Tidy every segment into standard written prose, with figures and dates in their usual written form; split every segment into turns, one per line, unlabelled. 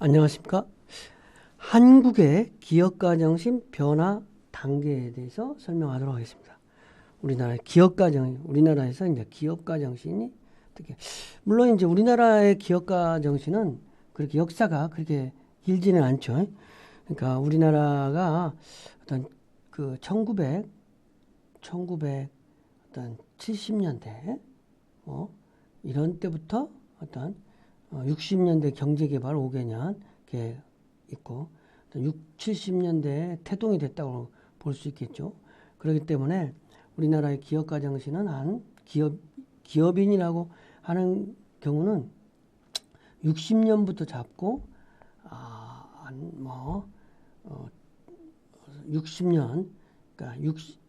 안녕하십니까? 한국의 기업가 정신 변화 단계에 대해서 설명하도록 하겠습니다. 우리나라에서 이제 기업가 정신이 어떻게, 물론 이제 우리나라의 기업가 정신은 그렇게 역사가 그렇게 길지는 않죠. 그러니까 우리나라가 어떤 그 1900 어떤 70년대, 이런 때부터 어떤 60년대 경제개발 5개년 이렇게 있고 70년대에 태동이 됐다고 볼 수 있겠죠. 그렇기 때문에 우리나라의 기업가 정신은 기업인이라고 하는 경우는 60년부터 잡고 뭐 60년 그러니까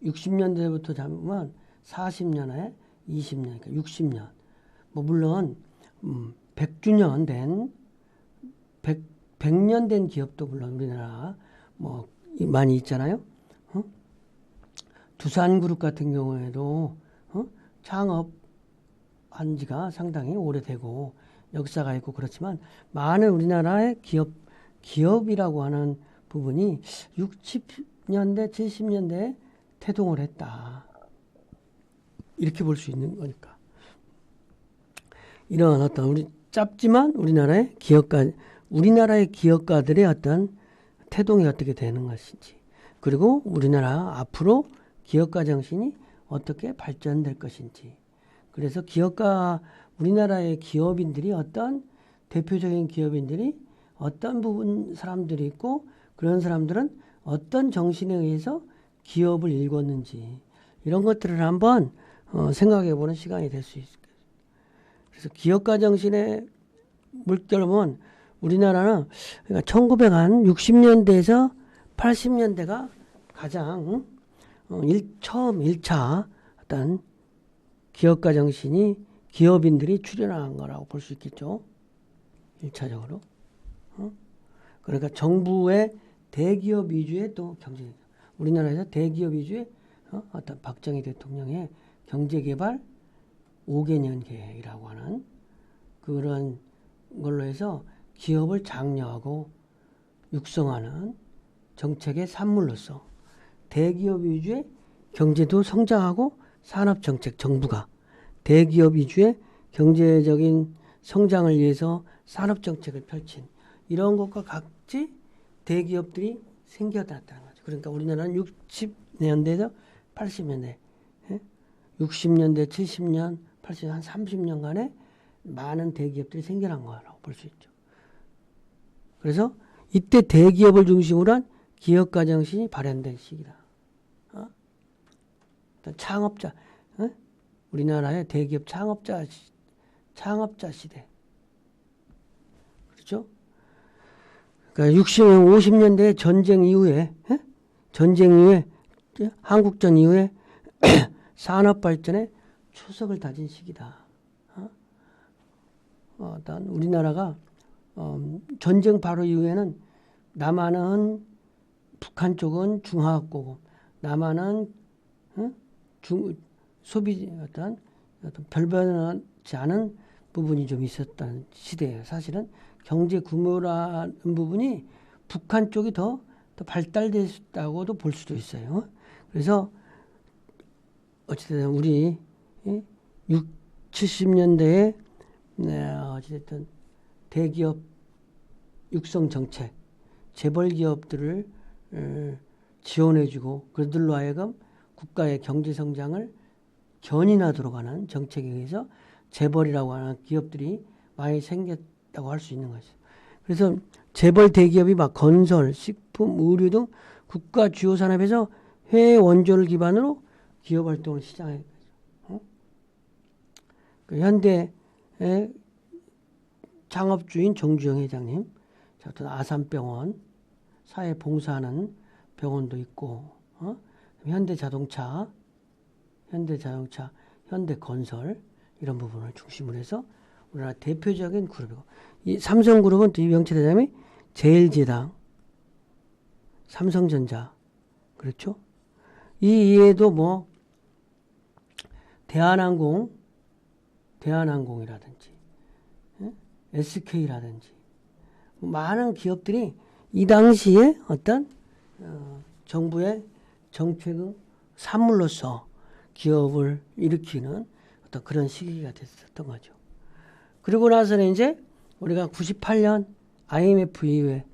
60년대부터 잡으면 40년에 20년 그러니까 60년 뭐 물론 100주년 된 100년 된 기업도 물론 우리나라 뭐 많이 있잖아요. 두산그룹 같은 경우에도 창업한 지가 상당히 오래되고 역사가 있고 그렇지만 많은 우리나라의 기업이라고 하는 부분이 60년대, 70년대에 태동을 했다. 이렇게 볼 수 있는 거니까. 이런 어떤 짧지만 우리나라의 기업가들의 어떤 태동이 어떻게 되는 것인지, 그리고 우리나라 앞으로 기업가 정신이 어떻게 발전될 것인지. 그래서 우리나라의 기업인들이 대표적인 기업인들이 어떤 부분 사람들이 있고, 그런 사람들은 어떤 정신에 의해서 기업을 일궜는지, 이런 것들을 한번 생각해 보는 시간이 될 수 있을 거예요. 그래서 기업가 정신의 물결은 우리나라는 그러니까 1960년대에서 80년대가 가장 처음 1차 어떤 기업가 정신이 기업인들이 출현한 거라고 볼 수 있겠죠. 1차적으로. 그러니까 정부의 대기업 위주의 또 경제, 우리나라에서 대기업 위주의 어떤 박정희 대통령의 경제개발 5개년 계획이라고 하는 그런 걸로 해서 기업을 장려하고 육성하는 정책의 산물로서 대기업 위주의 경제도 성장하고 산업정책, 정부가 대기업 위주의 경제적인 성장을 위해서 산업정책을 펼친 이런 것과 같이 대기업들이 생겨났다는 거죠. 그러니까 우리나라는 60년대에서 80년대, 60년대, 70년, 80년, 한 30년간에 많은 대기업들이 생겨난 거라고 볼 수 있죠. 그래서 이때 대기업을 중심으로 한 기업가 정신이 발현된 시기다. 창업자, 우리나라의 대기업 창업자 시대. 그렇죠? 그러니까 50년대 전쟁 이후에 한국전 이후에 산업 발전에 초석을 다진 시기다. 우리나라가 전쟁 바로 이후에는 남한은 북한 쪽은 중화학고급, 남한은 소비 어떤 별변하지 않은 부분이 좀 있었던 시대예요. 사실은 경제 규모라는 부분이 북한 쪽이 더 발달됐다고도 볼 수도 있어요. 그래서 어쨌든 우리 70년대에 어쨌든 대기업 육성 정책, 재벌 기업들을 지원해주고 그들로 하여금 국가의 경제 성장을 견인하도록 하는 정책에 의해서 재벌이라고 하는 기업들이 많이 생겼다고 할 수 있는 거죠. 그래서 재벌 대기업이 막 건설, 식품, 의류 등 국가 주요 산업에서 해외 원조를 기반으로 기업 활동을 시작한 거죠. 그 현대의 창업주인 정주영 회장님, 어떤 아산병원, 사회 봉사하는 병원도 있고, 현대자동차, 현대건설 이런 부분을 중심으로 해서 우리나라 대표적인 그룹이고, 이 삼성그룹은 또 유병철 회장이 제일제당, 삼성전자, 그렇죠? 이 이외에도 뭐 대한항공이라든지 SK라든지 많은 기업들이 이 당시에 어떤 정부의 정책의 산물로서 기업을 일으키는 어떤 그런 시기가 됐었던 거죠. 그리고 나서는 이제 우리가 98년 IMF 이후에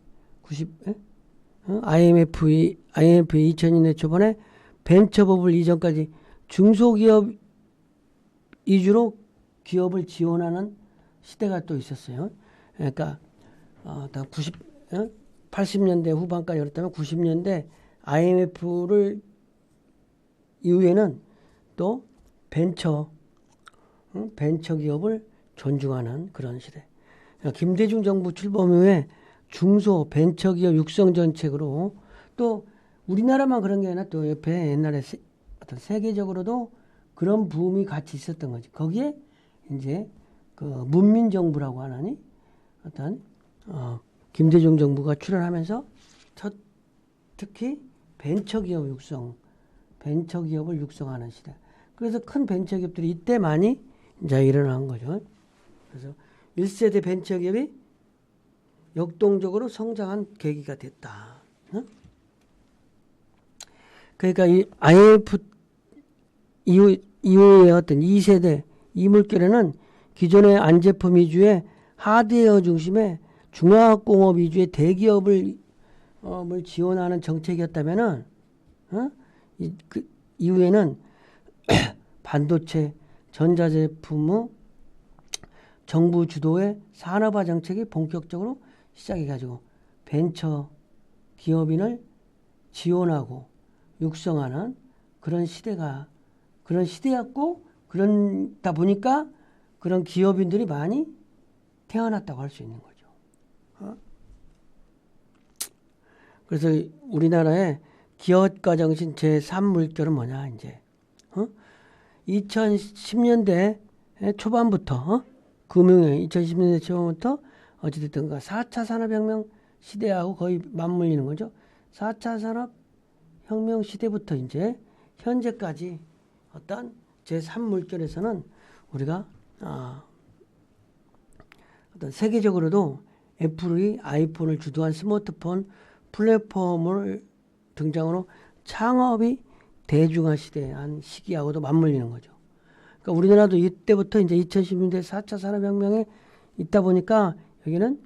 IMF 2000년대 초반에 벤처버블 이전까지 중소기업 위주로 기업을 지원하는 시대가 또 있었어요. 그러니까 80년대 후반까지 그렇다면 90년대 IMF를 이후에는 또 벤처 기업을 존중하는 그런 시대. 그러니까 김대중 정부 출범 이후에 중소 벤처기업 육성 정책으로 또 우리나라만 그런 게 아니라 또 옆에 옛날에 어떤 세계적으로도 그런 붐이 같이 있었던 거지. 거기에 이제 그 문민정부라고 하나니 어떤 김대중 정부가 출연하면서 특히 벤처기업을 육성하는 시대. 그래서 큰 벤처기업들이 이때 많이 이제 일어난 거죠. 그래서 1세대 벤처기업이 역동적으로 성장한 계기가 됐다. 그러니까 이 IMF 이후에 어떤 2세대 이물결에는 기존의 안제품 위주의 하드웨어 중심의 중화학공업 위주의 대기업을 지원하는 정책이었다면은 그 이후에는 반도체, 전자제품의 정부 주도의 산업화 정책이 본격적으로 시작해가지고 벤처 기업인을 지원하고 육성하는 그런 시대였고, 그러다 보니까 그런 기업인들이 많이 태어났다고 할 수 있는 거죠. 그래서 우리나라의 기업가 정신 제3물결은 뭐냐, 이제. 2010년대 초반부터, 금융의 2010년대 초반부터 어찌됐든 4차 산업혁명 시대하고 거의 맞물리는 거죠. 4차 산업혁명 시대부터 이제 현재까지 어떤 제3물결에서는 우리가 어떤 세계적으로도 애플이 아이폰을 주도한 스마트폰 플랫폼을 등장으로 창업이 대중화 시대한 시기하고도 맞물리는 거죠. 그러니까 우리나라도 이때부터 이제 2010년대 4차 산업혁명에 있다 보니까 여기는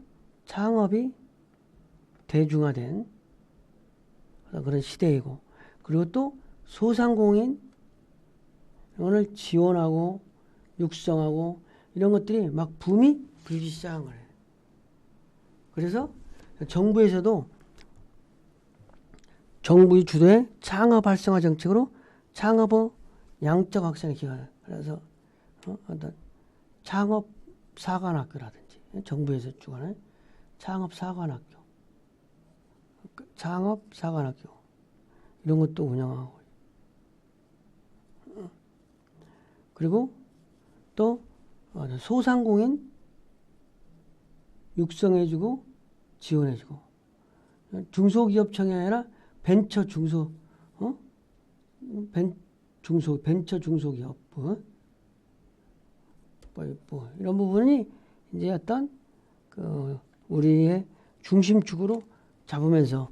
창업이 대중화된 그런 시대이고, 그리고 또 소상공인을 지원하고 육성하고 이런 것들이 막 붐이 불기 시작한 거예요. 그래서 정부에서도 정부의 주도의 창업 활성화 정책으로 창업의 양적 확산에 기여하는, 그래서 어떤 창업 사관학교라든지 정부에서 주관하는 창업 사관학교 이런 것도 운영하고, 그리고 또 소상공인 육성해주고 지원해주고, 중소기업청이 아니라 벤처 중소기업 이런 부분이 이제 어떤 그 우리의 중심축으로 잡으면서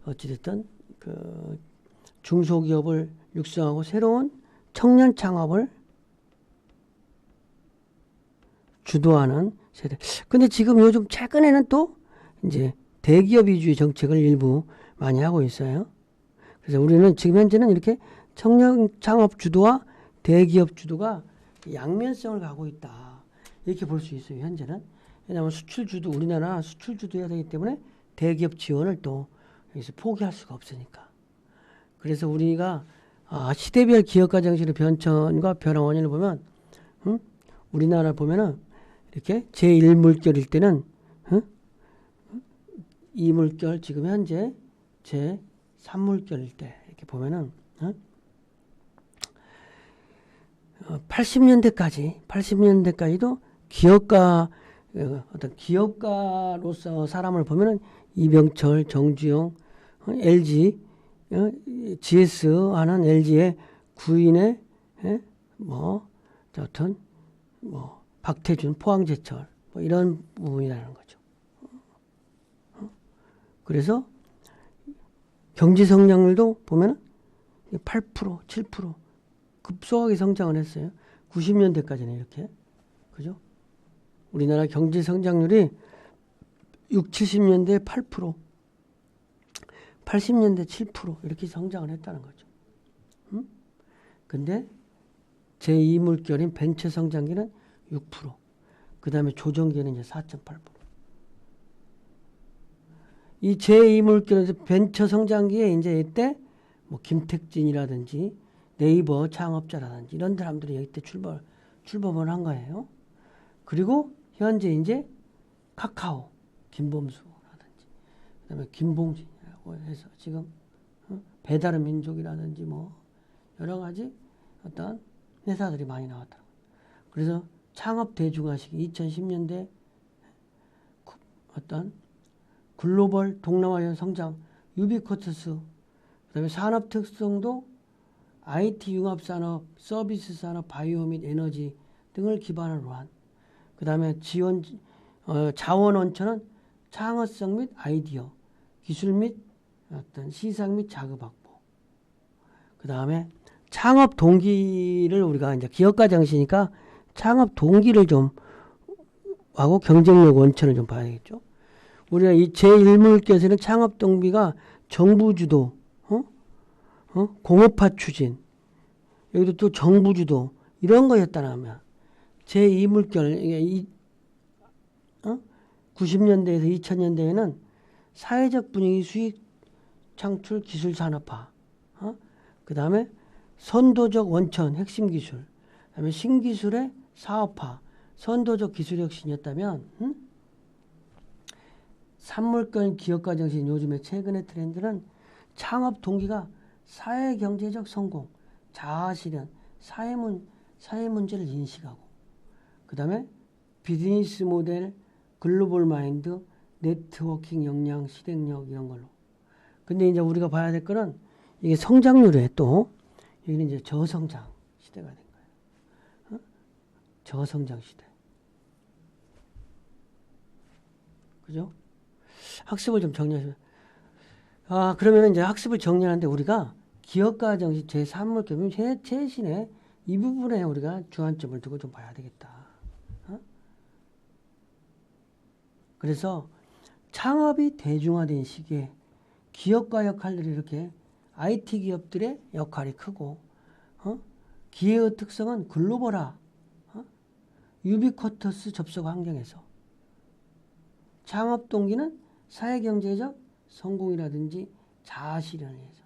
어찌됐든 그 중소기업을 육성하고 새로운 청년 창업을 주도하는 세대. 근데 지금 요즘 최근에는 또 이제 대기업 위주의 정책을 일부 많이 하고 있어요. 그래서 우리는 지금 현재는 이렇게 청년 창업 주도와 대기업 주도가 양면성을 가고 있다, 이렇게 볼 수 있어요. 현재는. 왜냐하면 수출 주도, 우리나라 수출 주도해야 되기 때문에 대기업 지원을 또 여기서 포기할 수가 없으니까. 그래서 우리가 시대별 기업가 정신의 변천과 변화 원인을 보면 우리나라 보면은 이렇게 제1물결일 때는 이 물결, 지금 현재 제3물결일 때 이렇게 보면은 80년대까지도 기업가, 어떤 기업가로서 사람을 보면은 이병철, 정주영, LG, GS 하는 LG의 구인의 어떤 박태준, 포항제철 이런 부분이라는 거죠. 그래서 경제 성장률도 보면 8%, 7% 급속하게 성장을 했어요. 90년대까지는 이렇게. 그죠? 우리나라 경제 성장률이 6, 70년대 8%, 80년대 7% 이렇게 성장을 했다는 거죠. 근데 제2물결인 벤처 성장기는 6%, 그 다음에 조정기에는 이제 4.8%. 이 제2물결에서 벤처 성장기에 이제 이때 뭐 김택진이라든지 네이버 창업자라든지 이런 사람들이 이때 출범을 한 거예요. 그리고 현재 이제 카카오, 김범수라든지 그다음에 김봉진이라고 해서 지금 배달의 민족이라든지 뭐 여러 가지 어떤 회사들이 많이 나왔더라고요. 그래서 창업 대중화 시기 2010년대 어떤 글로벌 동남아시아 성장 유비쿼터스, 그다음에 산업 특성도 IT 융합산업, 서비스 산업, 바이오 및 에너지 등을 기반으로 한, 그다음에 자원 원천은 창의성 및 아이디어, 기술 및 어떤 시상 및 자금 확보. 그다음에 창업 동기를 우리가 이제 기업가 정신이니까 창업 동기를 좀 하고 경쟁력 원천을 좀 봐야겠죠. 우리가 이 제1물결에서는 창업 동기가 정부 주도, 공업화 추진, 여기도 또 정부 주도 이런 거였다면 제2물결 90년대에서 2000년대에는 사회적 분위기 수익 창출 기술 산업화, 그 다음에 선도적 원천 핵심 기술, 그 다음에 신기술의 사업화, 선도적 기술 혁신이었다면 3물결 기업가 정신 요즘의 최근의 트렌드는 창업 동기가 사회 경제적 성공, 자아 실현, 사회 문제를 인식하고, 그 다음에 비즈니스 모델, 글로벌 마인드, 네트워킹 역량, 실행력 이런 걸로. 근데 이제 우리가 봐야 될 거는 이게 성장률에 또 여기는 이제 저성장 시대가 된 거예요. 저성장 시대. 그죠? 학습을 좀 정리하시면. 그러면 이제 학습을 정리하는데 우리가 기업가 정신 제3물결 최신의 이 부분에 우리가 주안점을 두고 좀 봐야 되겠다. 그래서 창업이 대중화된 시기에 기업가 역할들이 이렇게 IT 기업들의 역할이 크고, 기회의 특성은 글로벌화, 유비쿼터스 접속 환경에서 창업 동기는 사회경제적 성공이라든지 자아 실현을 위해서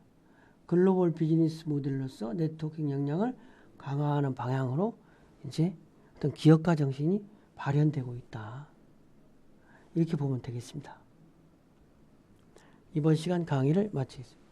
글로벌 비즈니스 모델로서 네트워킹 역량을 강화하는 방향으로 이제 어떤 기업가 정신이 발현되고 있다. 이렇게 보면 되겠습니다. 이번 시간 강의를 마치겠습니다.